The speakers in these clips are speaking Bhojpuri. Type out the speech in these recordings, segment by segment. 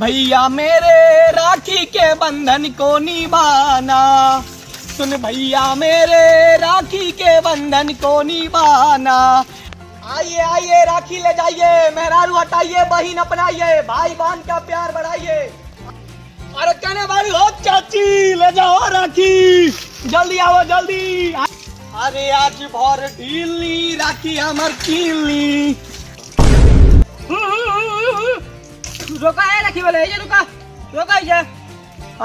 भैया मेरे राखी के बंधन को निभाना, सुन भैया मेरे राखी के बंधन को निभाना। आइए आइए राखी ले जाइए, मेहरारू हटाइए, बहिन अपनाइए, भाई बहन का प्यार बढ़ाइए। अरे कहने वाली हो चाची, ले जाओ राखी, जल्दी आओ जल्दी। अरे आज भर ढीली राखी हमर कीली। रोका है राखी वाले, ये रुका रोका जा।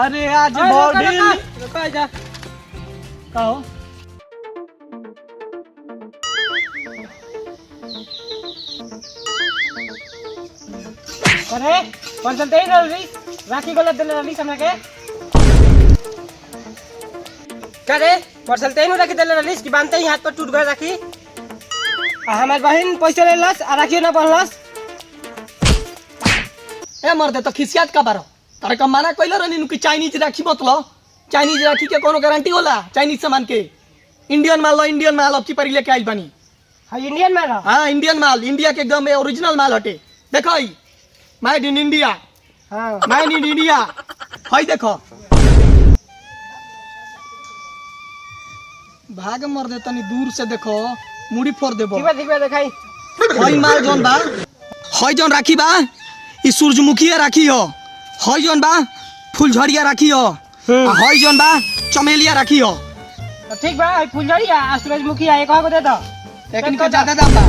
अरे आज भर ढीली रोका जा। कहो अरे कौन चलते ही रही राखी गलत दिल रही समझ के करे चलते ही राखी दिल रही कि बांधते ही हाथ पर टूट गए राखी। हमारे बहन पैसे ले लस आ राखी ना बनलस। ए मर्दे तो खिसियात का बारो तारे का माना कइलो रनी कि चाइनीज राखी मत लो। चाइनीज राखी के कोनो गारंटी होला? चाइनीज सामान के इंडियन माल लो, इंडियन माल अब की परी लेके आई बनी। हां इंडियन माल। हां इंडियन माल, इंडिया के एकदम ओरिजिनल माल हटे। देखो ई मेड इन इंडिया। हां मेड इन इंडिया। हई देखो भाग मर्दे तनी दूर से देखो, मुड़ी फोड़ देबो। ठीक बा देखाई। हई माल जोन बा, हई जोन राखी बा ई सूरजमुखी राखी हो। हई जोन बा फुलझड़िया राखी हो। हई जोन बा चमेलिया राखी हो। ठीक बा फुलझड़िया सूरजमुखी है एक को दे दो। लेकिन का ज्यादा दाम बा।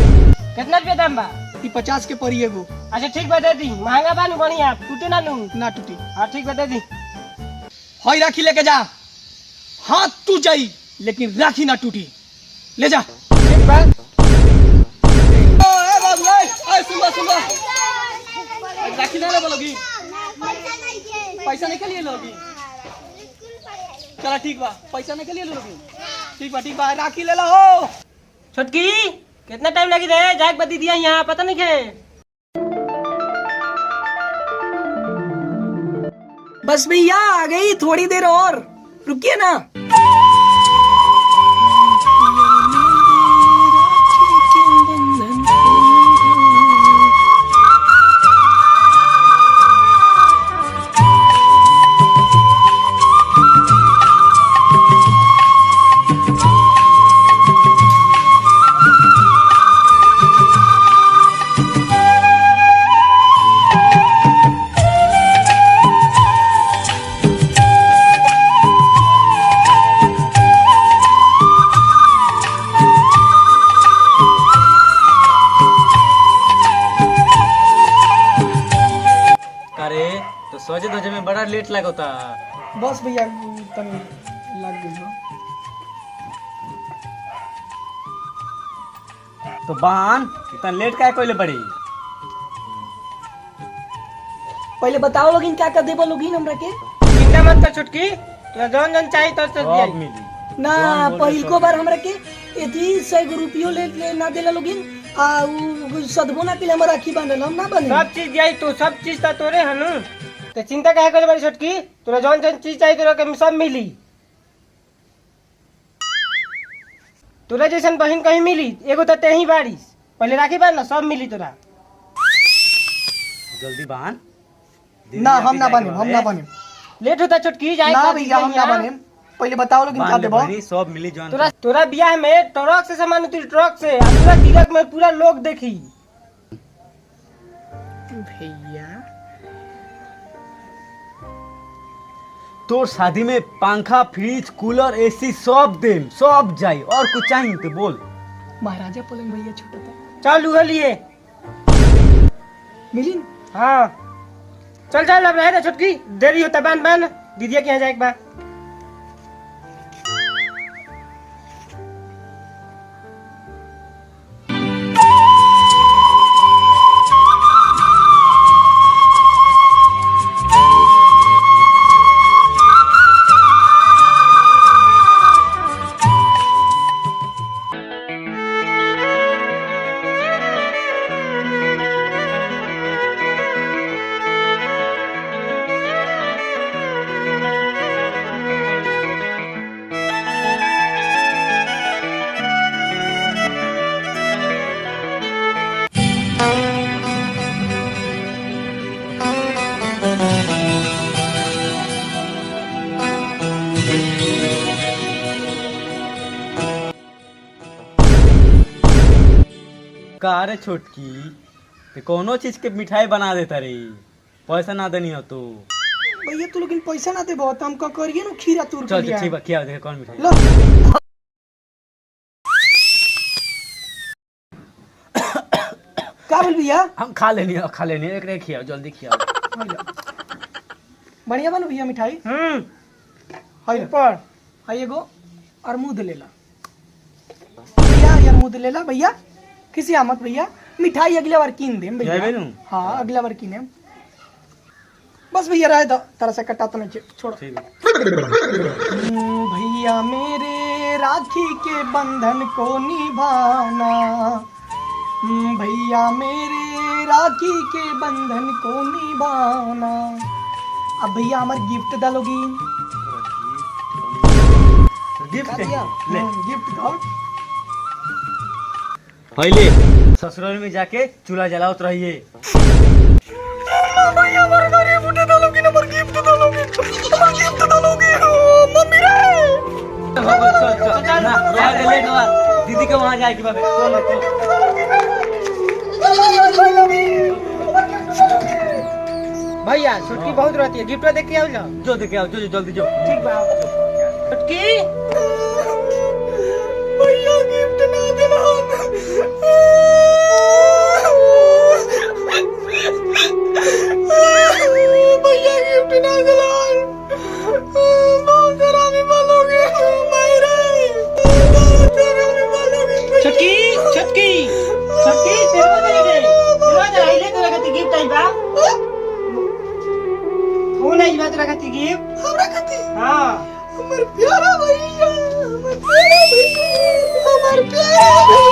कितना रुपया दाम बा? ई 50 के पड़ी एगो। अच्छा ठीक बा दे दी, महंगा बा नु बढ़िया टूटे ना नु ना टूटी। हां ठीक बा दे दी। हई राखी लेके जा, हाथ टूट जाई लेकिन राखी ना टूटी। ले जा। ठीक बा। ए बाबू ए सुन राखी ना ले बोलोगी, पैसा नहीं के लिए लोगी। चला ठीक बा, पैसा नहीं के लिए लोगी। ठीक बा राखी ले लो। छोटकी कितना टाइम लगी रे? जाके बता दिया यहाँ पता नहीं है। बस भैया आ गई, थोड़ी देर और रुकिए ना। सोचे तो में बड़ा लेट लगता। बस भैया तनी लग गई हो। तो बहन इतना लेट काहे कोइले बड़ी? पहले बताओ लोगिन क्या कर देबो लोगिन हमरा के। चिंता मत कर छोटकी, तो जौन चाहिए तो सब मिली ना। पहिल को बार हमरा के एथी 100 रुपयो ले ना देला लोगिन आ उ सदबो ना के हमरा राखी बांधल हम ना बने। सब चीज जाई तो सब चीज तो तोरे हनु, तो चिंता काहे करे बड़ी छोटकी। तोरा जौन चीज चाहिए तोरा के सब मिली। तोरा जैसन बहन कहीं मिली एगो तो तेही बारिश। पहले राखी बांध ना, सब मिली तोरा। जल्दी बहन। ना हम ना बने। लेट होता छोटकी जाए ना भैया हम ना बने। पहले बताओ लोगिन क्या देबो। सब मिली जौन तोरा बियाह में ट्रक से सामान उतरी, ट्रक से पूरा तिलक में पूरा लोग देखी। भैया तोर शादी में पंखा फ्रिज कूलर एसी सब देम, सब जाई। और कुछ चाहिए तो बोल। महाराजा पलंग भैया छोटा था। चल उहे लिए मिलिन। हाँ चल अब रहे छोटकी, देरी होता। बांध दीदिया के यहाँ जाए एक बार। का रे छोटकी ते कोनो चीज के मिठाई बना देता रे, पैसा ना देनी हो तो। भैया तू लेकिन पैसा ना देबो तो हम का करिए ना खीरा तूर के चल लिया ठीक बा, क्या देखे कौन मिठाई? लो का बोल भैया हम खा लेनी एक रे खियाओ, जल्दी खियाओ। बढ़िया बन भैया मिठाई। हाय ऊपर हाय एगो अरमूद लेला भैया, ये अरमूद लेला भैया, किसी आमत भैया मिठाई अगले बार कीन देम भैया। जाइबे नु? हाँ अगला बार कीने बस भैया, रहे दो तरह से कटा तो नहीं छोड़ो। ठीक है। भैया मेरे राखी के बंधन को निभाना, भैया मेरे राखी के बंधन को निभाना। अब भैया हमारे गिफ्ट डालोगी? गिफ्ट दिया ले गिफ्ट दो। पहले ससुराल में जाके चूल्हा जलावत रहिए। भैया हमारे घर गिफ्ट डालोगी ना, हमारे गिफ्ट डालोगी, हमारे गिफ्ट डालोगी मम्मी रे। ना लेट हुआ, दीदी के वहाँ जाए कि बाबे। भैया छोटकी बहुत रहती है, गिफ्ट देख के आओ जाओ। जो देखे आओ, जो जल्दी जो। ठीक बा छोटकी। भैया गिफ्ट ना देना, भैया गिफ्ट ना देना, बहुत हरामी बोलोगे मेरे, बहुत हरामी बोलोगे। छोटकी छोटकी छोटकी तेरे दे दे, तेरे आइले तोरा खातिर गिफ्ट आई बा। फोन आई बा तोरा खातिर गिफ्ट। हमरा खातिर हां हमर प्यारा भैया, हमर प्यारा भैया, हमर प्यारा भैया।